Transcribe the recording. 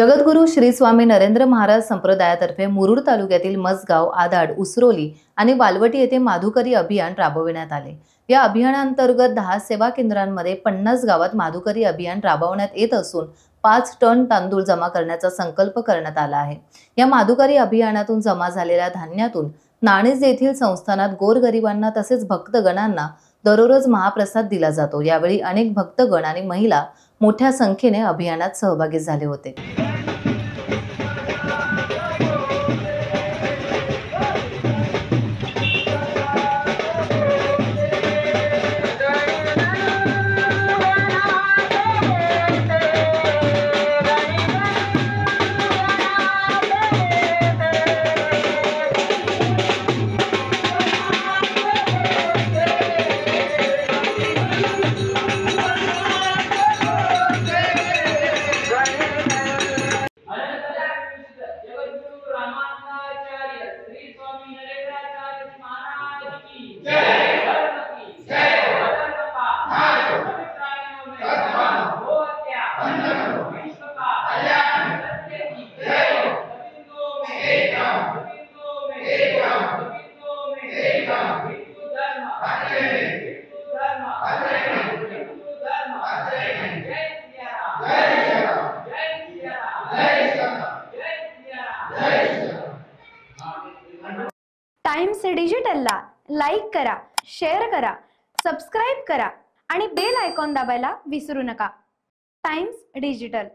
जगद्गुरू श्री स्वामी नरेंद्र महाराज संप्रदायातर्फे मुरुड तालुक्यातील मसगाव, आदाड, उसरोली आणि वालवटी येथे माधुकरी अभियान राबविण्यात आले। या अभियानांतर्गत 10 सेवा केंद्रांमध्ये 50 गावात माधुकरी अभियान राबवण्यात येत असून 5 टन तांदूळ जमा करण्याचा संकल्प करण्यात आला आहे। या माधुकरी अभियानातून जमा झालेल्या धान्यातून नाणेज येथील संस्थानात गोरगरिबांना तसेच भक्तगणांना दररोज महाप्रसाद दिला जातो। यावेळी अनेक भक्तगण आणि महिला मोठ्या संख्येने अभियानात सहभागी झाले होते। टाइम्स डिजिटलला लाईक करा, शेअर करा, सबस्क्राइब करा आणि बेल आयकॉन दाबायला विसरू नका। Times digital.